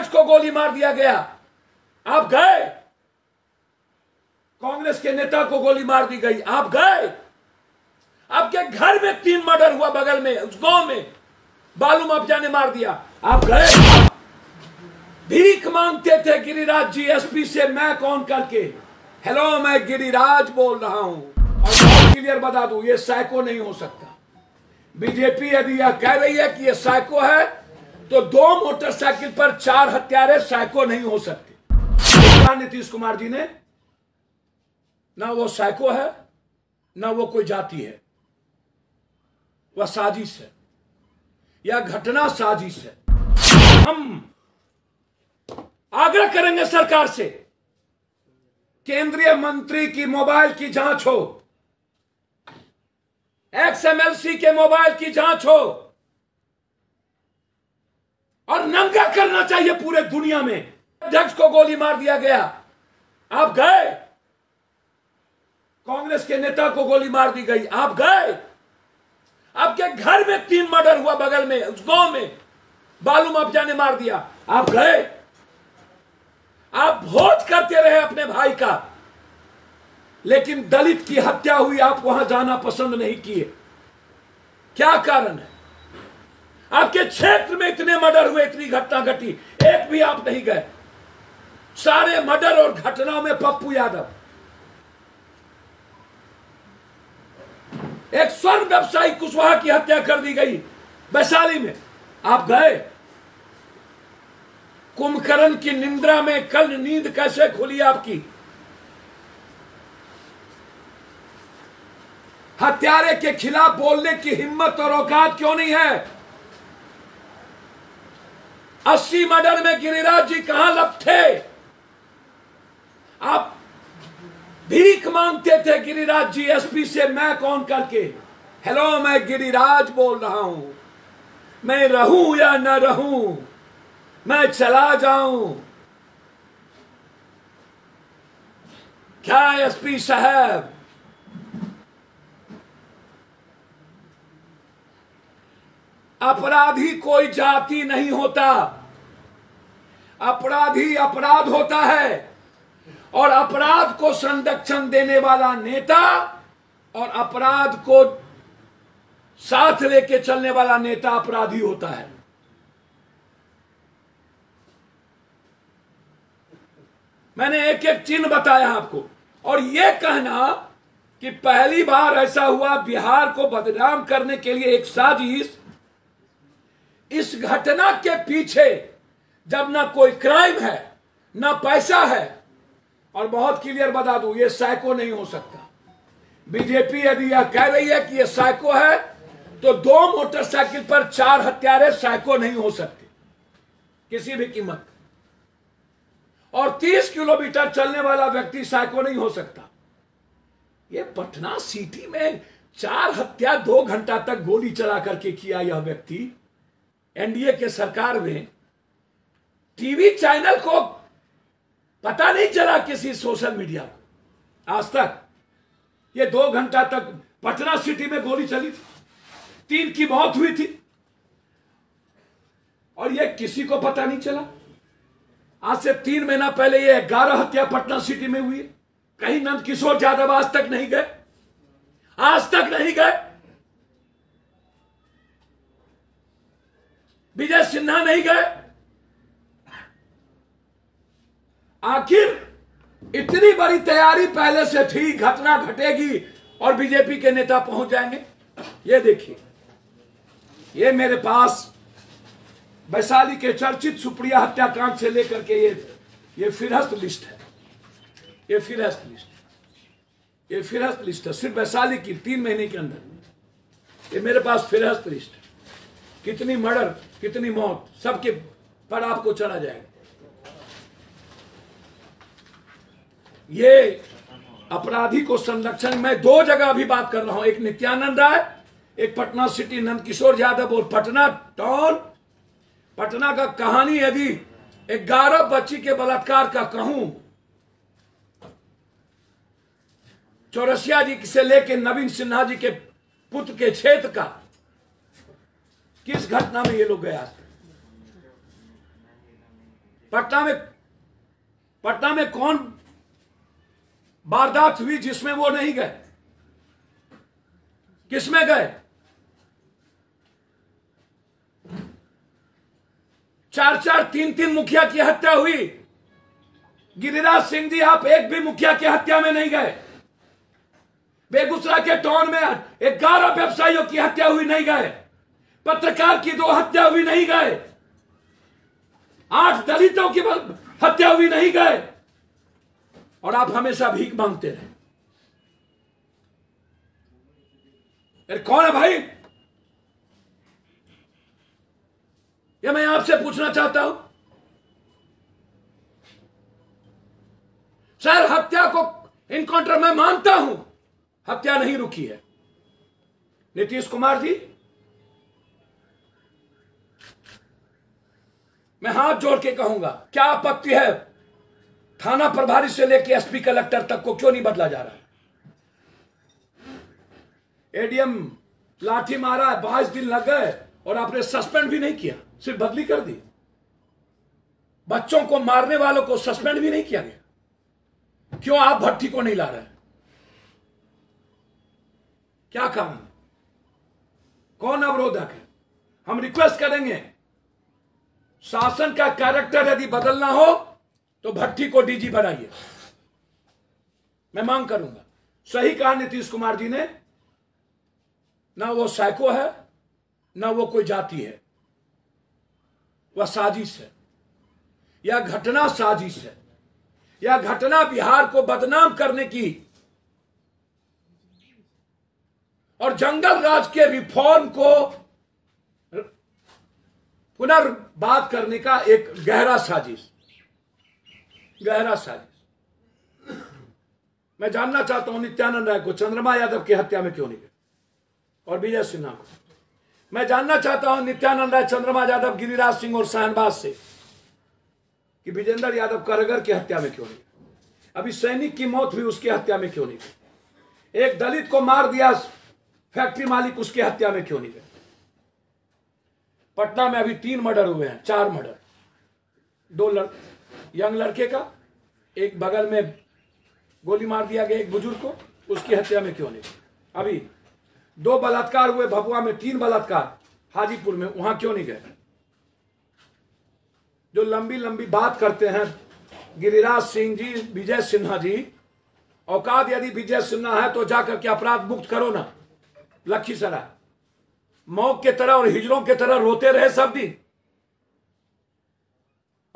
अध्यक्ष को गोली मार दिया गया, आप गए। कांग्रेस के नेता को गोली मार दी गई, आप गए। आपके घर में 3 मर्डर हुआ, बगल में उस गांव में बालू माफिया ने मार दिया, आप गए। भीख मांगते थे गिरिराज जी एसपी से, मैं कौन करके, हेलो मैं गिरिराज बोल रहा हूं। और बहुत क्लियर बता दूं, ये साइको नहीं हो सकता। बीजेपी यदि यह कह रही है कि ये साइको है, तो 2 मोटरसाइकिल पर 4 हत्यारे साइको नहीं हो सकते। नीतीश कुमार जी ने, ना वो साइको है, ना वो कोई जाति है, वह साजिश है, यह घटना साजिश है। हम आग्रह करेंगे सरकार से, केंद्रीय मंत्री की मोबाइल की जांच हो, XMLC के मोबाइल की जांच हो, और नंगा करना चाहिए पूरे दुनिया में। अध्यक्ष को गोली मार दिया गया, आप गए। कांग्रेस के नेता को गोली मार दी गई, आप गए। आपके घर में 3 मर्डर हुआ, बगल में उस गांव में बालू माफिया ने मार दिया, आप गए। आप वोट करते रहे अपने भाई का, लेकिन दलित की हत्या हुई, आप वहां जाना पसंद नहीं किए। क्या कारण है? आपके क्षेत्र में इतने मर्डर हुए, इतनी घटना घटी, एक भी आप नहीं गए। सारे मर्डर और घटनाओं में पप्पू यादव, एक स्वर्ण व्यवसायी कुशवाहा की हत्या कर दी गई वैशाली में, आप गए। कुंभकर्ण की निंद्रा में कल नींद कैसे खुली आपकी? हत्यारे के खिलाफ बोलने की हिम्मत और औकात क्यों नहीं है? 80 मर्डर में गिरिराज जी कहां लपटे? आप भीख मांगते थे गिरिराज जी एसपी से, मैं कौन करके, हेलो मैं गिरिराज बोल रहा हूं, मैं रहूं या न रहूं, मैं चला जाऊं। क्या एसपी साहब, अपराधी कोई जाति नहीं होता, अपराधी अपराध होता है, और अपराध को संरक्षण देने वाला नेता और अपराध को साथ लेके चलने वाला नेता अपराधी होता है। मैंने एक एक चिन्ह बताया आपको, और यह कहना कि पहली बार ऐसा हुआ बिहार को बदनाम करने के लिए एक साजिश, इस घटना के पीछे जब ना कोई क्राइम है ना पैसा है, और बहुत क्लियर बता दूं, ये साइको नहीं हो सकता। बीजेपी यदि यह कह रही है कि ये साइको है, तो 2 मोटरसाइकिल पर 4 हत्यारे साइको नहीं हो सकते किसी भी कीमत, और 30 किलोमीटर चलने वाला व्यक्ति साइको नहीं हो सकता। ये पटना सिटी में 4 हत्या 2 घंटा तक गोली चला करके किया यह व्यक्ति, एनडीए के सरकार में टीवी चैनल को पता नहीं चला, किसी सोशल मीडिया को आज तक। ये 2 घंटा तक पटना सिटी में गोली चली थी, 3 की मौत हुई थी, और ये किसी को पता नहीं चला। आज से 3 महीना पहले ये 11 हत्या पटना सिटी में हुई है। कहीं नंदकिशोर यादव आज तक नहीं गए, आज तक नहीं गए, विजय सिन्हा नहीं गए। आखिर इतनी बड़ी तैयारी पहले से थी, घटना घटेगी और बीजेपी के नेता पहुंच जाएंगे। ये देखिए, ये मेरे पास वैशाली के चर्चित सुप्रिया हत्याकांड से लेकर के ये फिरहस्त लिस्ट है, ये फिरहस्त लिस्ट है सिर्फ वैशाली की 3 महीने के अंदर। ये मेरे पास फिरहस्त लिस्ट है, कितनी मर्डर, कितनी मौत, सबके पर आपको चला जाएगा। ये अपराधी को संरक्षण, मैं 2 जगह अभी बात कर रहा हूं, एक नित्यानंद राय, एक पटना सिटी नंदकिशोर यादव, और पटना टाउन, पटना का कहानी यदि 11 बच्ची के बलात्कार का कहूं, चौरसिया जी से लेके नवीन सिन्हा जी के पुत्र के क्षेत्र का, किस घटना में ये लोग गया। पटना में कौन वारदात हुई जिसमें वो नहीं गए? किसमें गए? 4-4, 3-3 मुखिया की हत्या हुई। गिरिराज सिंह जी, आप एक भी मुखिया की हत्या में नहीं गए। बेगूसराय के टाउन में 11 व्यवसायियों की हत्या हुई, नहीं गए। पत्रकार की 2 हत्या हुई, नहीं गए। 8 दलितों की हत्या हुई, नहीं गए। और आप हमेशा भीख मांगते रहे। कौन है भाई? ये मैं आपसे पूछना चाहता हूं। सर, हत्या को इनकाउंटर में मानता हूं, हत्या नहीं रुकी है। नीतीश कुमार जी, मैं हाथ जोड़ के कहूंगा, क्या आपत्ति है थाना प्रभारी से लेकर एसपी कलेक्टर तक को क्यों नहीं बदला जा रहा है? एडीएम लाठी मारा, 22 दिन लग गए और आपने सस्पेंड भी नहीं किया, सिर्फ बदली कर दी। बच्चों को मारने वालों को सस्पेंड भी नहीं किया गया। क्यों आप भट्टी को नहीं ला रहे? क्या कारण? कौन अवरोधक है? हम रिक्वेस्ट करेंगे, शासन का कैरेक्टर यदि बदलना हो तो भट्टी को डीजी बनाइए। मैं मांग करूंगा। सही कहा नीतीश कुमार जी ने, ना वो साइको है, ना वो कोई जाति है, वह साजिश है। यह घटना साजिश है। यह घटना बिहार को बदनाम करने की और जंगल राज के रिफॉर्म को पुनर्बात करने का एक गहरा साजिश। मैं जानना चाहता हूं नित्यानंद राय को चंद्रमा यादव की हत्या में क्यों नहीं गए, और विजय सिन्हा को। मैं जानना चाहता हूं नित्यानंद राय, चंद्रमा यादव, गिरिराज सिंह और शाहनवाज से कि विजेंद्र यादव करगर की हत्या में क्यों नहीं गए। अभी सैनिक की मौत हुई, उसकी हत्या में क्यों नहीं गए। एक दलित को मार दिया फैक्ट्री मालिक, उसकी हत्या में क्यों नहीं गए। पटना में अभी 3 मर्डर हुए हैं, 4 मर्डर। 2 यंग लड़के का, एक बगल में गोली मार दिया गया एक बुजुर्ग को, उसकी हत्या में क्यों नहीं गए। अभी 2 बलात्कार हुए भभुआ में, 3 बलात्कार हाजीपुर में, वहां क्यों नहीं गए। जो लंबी लंबी बात करते हैं गिरिराज सिंह जी, विजय सिन्हा जी, औकात यदि विजय सिन्हा है तो जाकर के अपराध मुक्त करो ना। लखीसराय मौत के तरह और हिजड़ों के तरह रोते रहे सब दिन,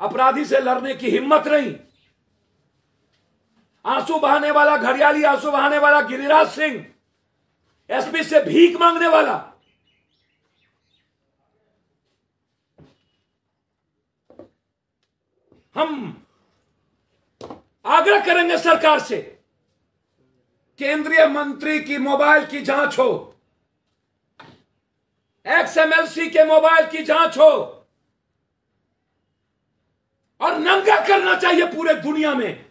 अपराधी से लड़ने की हिम्मत नहीं। आंसू बहाने वाला, घड़ियाली आंसू बहाने वाला गिरिराज सिंह, एसपी से भीख मांगने वाला। हम आग्रह करेंगे सरकार से, केंद्रीय मंत्री की मोबाइल की जांच हो, XMLC के मोबाइल की जांच हो, और नंगा करना चाहिए पूरे दुनिया में।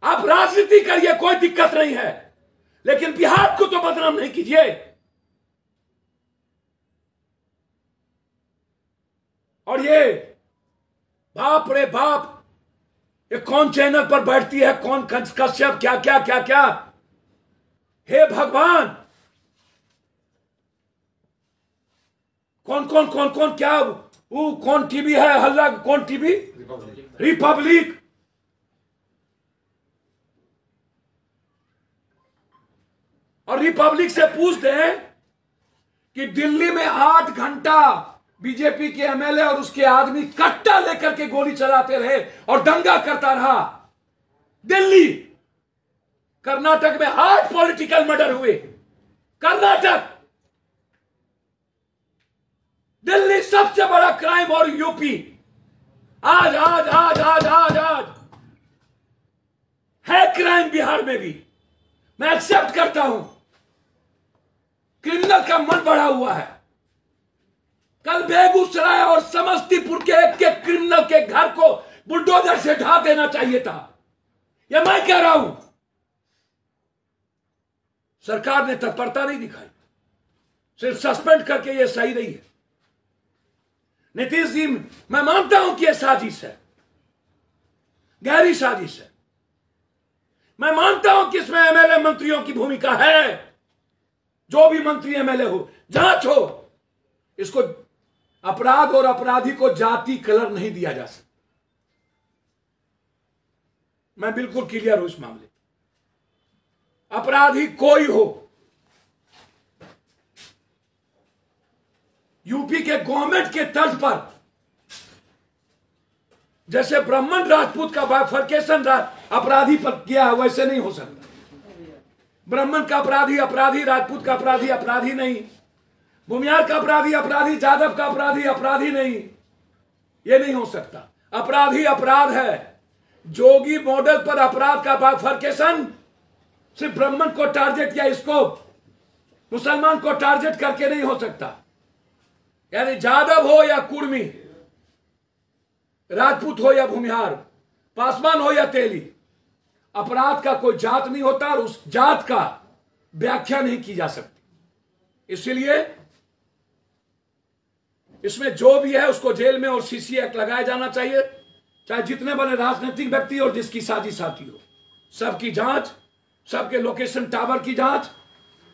आप राजनीति करिए, कोई दिक्कत नहीं है, लेकिन बिहार को तो बदनाम नहीं कीजिए। और ये बाप रे बाप, ये कौन चैनल पर बैठती है, कौन कश्यप, क्या क्या क्या क्या। हे भगवान, कौन कौन कौन कौन क्या, वो कौन टीवी है हल्ला, कौन टीवी, रिपब्लिक। और रिपब्लिक से पूछ दें कि दिल्ली में 8 घंटा बीजेपी के MLA और उसके आदमी कट्टा लेकर के गोली चलाते रहे और दंगा करता रहा। दिल्ली, कर्नाटक में 8 पॉलिटिकल मर्डर हुए। कर्नाटक, दिल्ली सबसे बड़ा क्राइम, और यूपी आज आज आज आज आज आज है क्राइम बिहार में भी। मैं एक्सेप्ट करता हूं, क्रिमिनल का मन बढ़ा हुआ है। कल बेगूसराय और समस्तीपुर के एक क्रिमिनल के घर को बुलडोजर से ढा देना चाहिए था। यह मैं कह रहा हूं। सरकार ने तत्परता नहीं दिखाई, सिर्फ सस्पेंड करके यह सही नहीं है। नीतीश जी, मैं मानता हूं कि यह साजिश है, गहरी साजिश है। मैं मानता हूं कि इसमें एमएलए मंत्रियों की भूमिका है। जो भी मंत्री एमएलए हो, जांच हो। इसको अपराध और अपराधी को जाति कलर नहीं दिया जा सकता। मैं बिल्कुल क्लियर हूं इस मामले। अपराधी कोई हो, यूपी के गवर्नमेंट के तर्ज पर जैसे ब्राह्मण राजपूत का बाइफर्केशन अपराधी पर किया है, वैसे नहीं हो सकता। ब्राह्मण का अपराधी अपराधी, राजपूत का अपराधी अपराधी नहीं, भूमियार का अपराधी अपराधी, जादव का अपराधी अपराधी नहीं। ये नहीं हो सकता। अपराधी अपराध है। जोगी मॉडल पर अपराध का बाइफर्केशन सिर्फ ब्राह्मण को टारगेट या इसको मुसलमान को टारगेट करके नहीं हो सकता। यानी जादव हो या कुर्मी, राजपूत हो या भूमिहार, पासवान हो या तेली, अपराध का कोई जात नहीं होता और उस जात का व्याख्या नहीं की जा सकती। इसलिए इसमें जो भी है उसको जेल में और सीसी एक्ट लगाया जाना चाहिए, चाहे जितने बड़े राजनीतिक व्यक्ति और जिसकी साजिश आती हो। सबकी जांच, सबके लोकेशन टावर की जांच।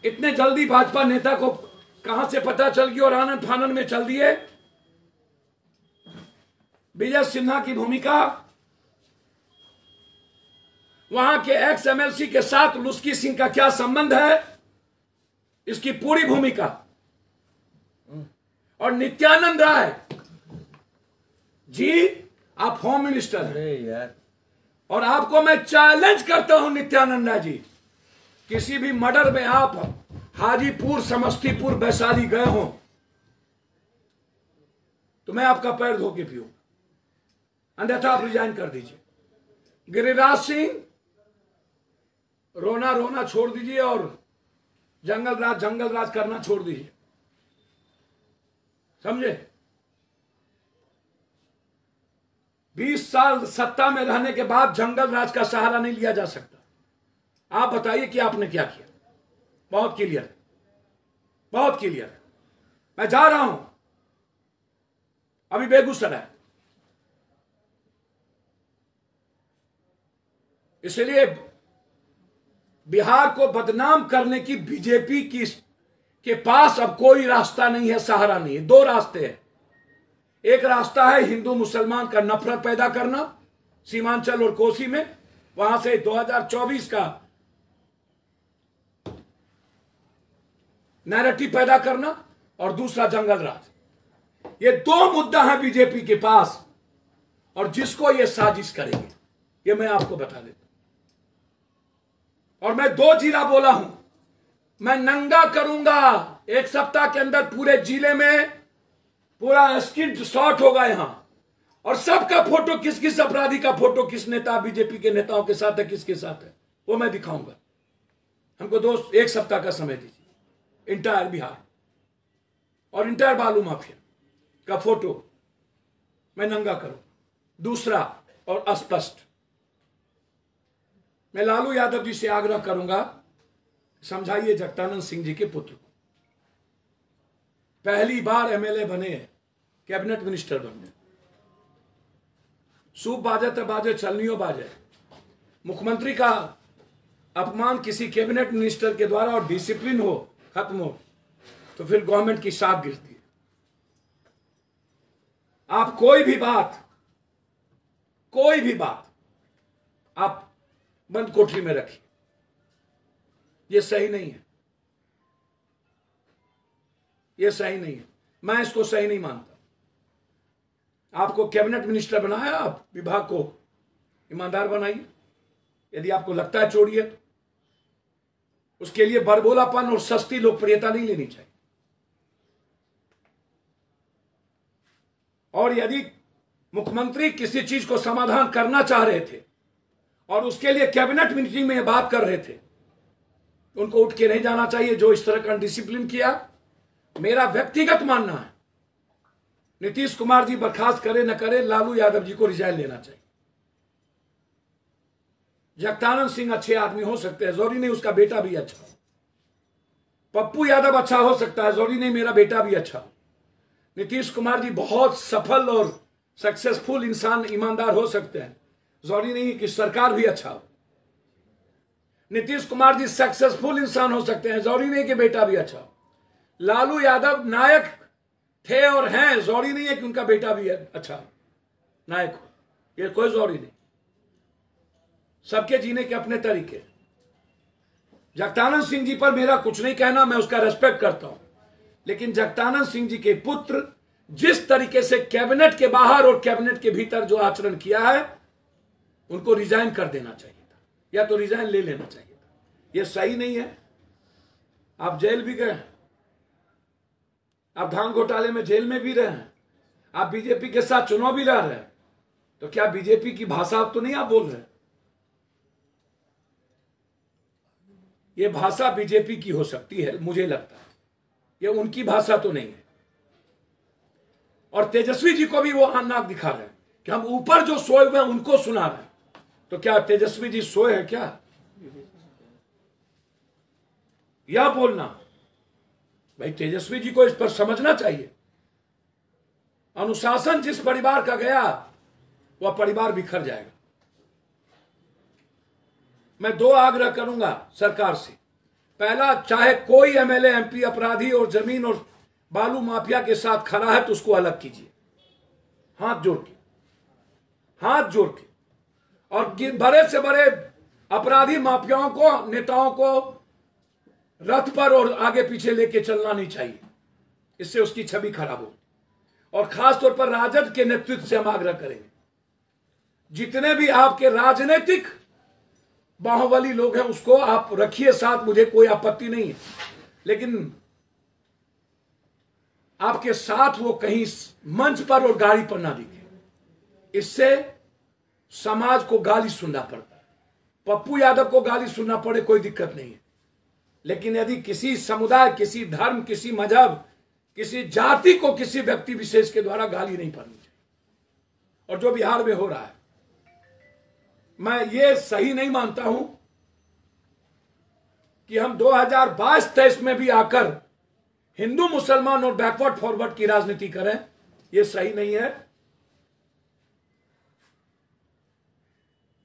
इतने जल्दी भाजपा नेता को कहां से पता चल गया और आनंद फानन में चल दिए। विजय सिन्हा की भूमिका, वहां के एक्स एमएलसी के साथ लुस्की सिंह का क्या संबंध है, इसकी पूरी भूमिका। और नित्यानंद राय जी, आप होम मिनिस्टर हैं और आपको मैं चैलेंज करता हूं नित्यानंद राय जी, किसी भी मर्डर में आप हाजीपुर, समस्तीपुर, वैशाली गए हो तो मैं आपका पैर धो के पीऊंगा, अन्यथा आप रिजाइन कर दीजिए। गिरिराज सिंह, रोना रोना छोड़ दीजिए और जंगल राज करना छोड़ दीजिए, समझे। 20 साल सत्ता में रहने के बाद जंगल राज का सहारा नहीं लिया जा सकता। आप बताइए कि आपने क्या किया। बहुत क्लियर है, बहुत क्लियर है। मैं जा रहा हूं अभी बेगूसराय, इसलिए बिहार को बदनाम करने की बीजेपी के पास अब कोई रास्ता नहीं है, सहारा नहीं है। 2 रास्ते हैं। एक रास्ता है हिंदू मुसलमान का नफरत पैदा करना सीमांचल और कोसी में, वहां से 2024 का नैरेटिव पैदा करना, और दूसरा जंगल राज। ये 2 मुद्दा है बीजेपी के पास, और जिसको ये साजिश करेंगे ये मैं आपको बता देता हूं। और मैं 2 जिला बोला हूं, मैं नंगा करूंगा 1 सप्ताह के अंदर पूरे जिले में। पूरा स्किन शॉट होगा यहां, और सबका फोटो, किस किस अपराधी का फोटो किस नेता बीजेपी के नेताओं के साथ है, किसके साथ है, वो मैं दिखाऊंगा। हमको 1 सप्ताह का समय दीजिए। इंटायर बिहार और इंटायर बालू माफिया का फोटो मैं नंगा करूं। दूसरा और स्पष्ट, मैं लालू यादव जी से आग्रह करूंगा, समझाइए जगदानंद सिंह जी के पुत्र को। पहली बार एमएलए बने, कैबिनेट मिनिस्टर बन गए। सूप बाजे तो बाजे, चलनियो बाजे। मुख्यमंत्री का अपमान किसी कैबिनेट मिनिस्टर के द्वारा और डिसिप्लिन हो, खत्म हो, तो फिर गवर्नमेंट की साख गिरती है। आप कोई भी बात आप बंद कोठरी में रखिए, ये सही नहीं है, ये सही नहीं है। मैं इसको सही नहीं मानता। आपको कैबिनेट मिनिस्टर बनाया, आप विभाग को ईमानदार बनाइए। यदि आपको लगता है चोरी है, उसके लिए बरबोलापन और सस्ती लोकप्रियता नहीं लेनी चाहिए। और यदि मुख्यमंत्री किसी चीज को समाधान करना चाह रहे थे और उसके लिए कैबिनेट मीटिंग में बात कर रहे थे, उनको उठ के नहीं जाना चाहिए। जो इस तरह का डिसिप्लिन किया, मेरा व्यक्तिगत मानना है नीतीश कुमार जी बर्खास्त करे न करे, लालू यादव जी को रिजाइन लेना चाहिए। जगदानंद सिंह अच्छे आदमी हो सकते हैं, जरूरी नहीं उसका बेटा भी अच्छा हो। पप्पू यादव अच्छा हो सकता है, जरूरी नहीं मेरा बेटा भी अच्छा हो। नीतीश कुमार जी बहुत सफल और सक्सेसफुल इंसान, ईमानदार हो सकते हैं, जरूरी नहीं कि सरकार भी अच्छा हो। नीतीश कुमार जी सक्सेसफुल इंसान हो सकते हैं, जरूरी नहीं कि बेटा भी अच्छा हो। लालू यादव नायक थे और हैं, जरूरी नहीं है कि उनका बेटा भी अच्छा हो, नायक हो, ये कोई जरूरी नहीं। सबके जीने के अपने तरीके। जगदानंद सिंह जी पर मेरा कुछ नहीं कहना, मैं उसका रेस्पेक्ट करता हूं, लेकिन जगदानंद सिंह जी के पुत्र जिस तरीके से कैबिनेट के बाहर और कैबिनेट के भीतर जो आचरण किया है, उनको रिजाइन कर देना चाहिए था, या तो रिजाइन ले लेना चाहिए था। यह सही नहीं है। आप जेल भी गए हैं, आप धान घोटाले में जेल में भी रहे हैं, आप बीजेपी के साथ चुनाव भी लड़ रहे हैं, तो क्या बीजेपी की भाषा आप तो नहीं आप बोल रहे हैं? यह भाषा बीजेपी की हो सकती है, मुझे लगता है, यह उनकी भाषा तो नहीं है। और तेजस्वी जी को भी वो नाक दिखा रहे हैं कि हम ऊपर जो सोए हुए हैं उनको सुना रहे हैं, तो क्या तेजस्वी जी सोए हैं क्या? यह बोलना भाई, तेजस्वी जी को इस पर समझना चाहिए। अनुशासन जिस परिवार का गया वह परिवार बिखर जाएगा। मैं दो आग्रह करूंगा सरकार से। पहला, चाहे कोई एमएलए एमपी अपराधी और जमीन और बालू माफिया के साथ खड़ा है तो उसको अलग कीजिए, हाथ जोड़ के, हाथ जोड़ के। और बड़े से बड़े अपराधी माफियाओं को, नेताओं को रथ पर और आगे पीछे लेके चलना नहीं चाहिए, इससे उसकी छवि खराब हो। और खास तौर पर राजद के नेतृत्व से हम आग्रह करेंगे, जितने भी आपके राजनीतिक बाहुबली लोग हैं उसको आप रखिए साथ, मुझे कोई आपत्ति नहीं है, लेकिन आपके साथ वो कहीं मंच पर और गाड़ी पर ना दिखे। इससे समाज को गाली सुनना पड़ता है। पप्पू यादव को गाली सुनना पड़े कोई दिक्कत नहीं है, लेकिन यदि किसी समुदाय, किसी धर्म, किसी मजहब, किसी जाति को किसी व्यक्ति विशेष के द्वारा गाली नहीं पड़नी चाहिए। और जो बिहार में हो रहा है, मैं ये सही नहीं मानता हूं कि हम 2022-23 में भी आकर हिंदू मुसलमान और बैकवर्ड फॉरवर्ड की राजनीति करें, यह सही नहीं है।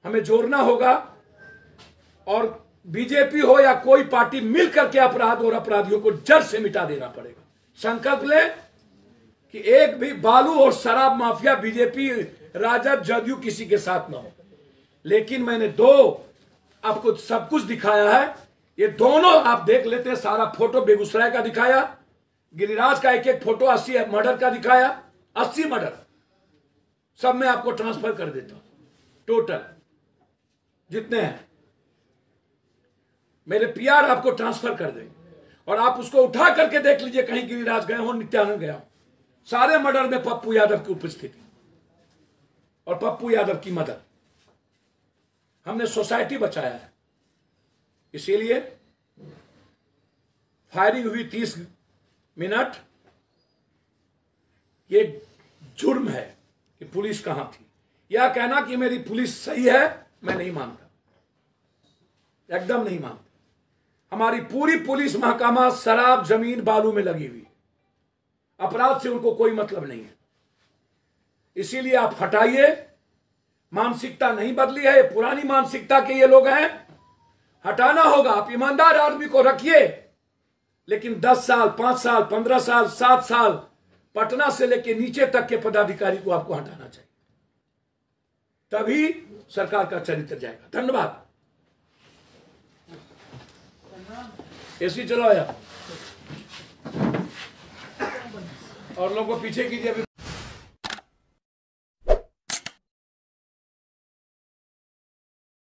हमें जोड़ना होगा और बीजेपी हो या कोई पार्टी मिलकर के अपराध और अपराधियों को जड़ से मिटा देना पड़ेगा। संकल्प ले कि एक भी बालू और शराब माफिया बीजेपी, राजद, जदयू किसी के साथ ना हो। लेकिन मैंने दो आपको सब कुछ दिखाया है, ये दोनों आप देख लेते हैं। सारा फोटो बेगूसराय का दिखाया, गिरिराज का एक एक फोटो 80 मर्डर का दिखाया, 80 मर्डर सब मैं आपको ट्रांसफर कर देता हूं। टोटल जितने हैं मेरे पीआर आपको ट्रांसफर कर देंगे, और आप उसको उठा करके देख लीजिए, कहीं गिरिराज गए हो, नित्यानंद गया हो, सारे मर्डर में पप्पू यादव की उपस्थिति और पप्पू यादव की मदद। हमने सोसाइटी बचाया है, इसीलिए फायरिंग हुई 30 मिनट। ये जुर्म है कि पुलिस कहां थी। यह कहना कि मेरी पुलिस सही है, मैं नहीं मानता, एकदम नहीं मानता। हमारी पूरी पुलिस महकमा शराब, जमीन, बालू में लगी हुई, अपराध से उनको कोई मतलब नहीं है। इसीलिए आप हटाइए, मानसिकता नहीं बदली है, ये पुरानी मानसिकता के ये लोग हैं, हटाना होगा। आप ईमानदार आदमी को रखिए, लेकिन 10 साल, 5 साल, 15 साल, 7 साल पटना से लेकर नीचे तक के पदाधिकारी को आपको हटाना चाहिए, तभी सरकार का चरित्र जाएगा। धन्यवाद। एसी चलाओ यार, और लोगों को पीछे कीजिए।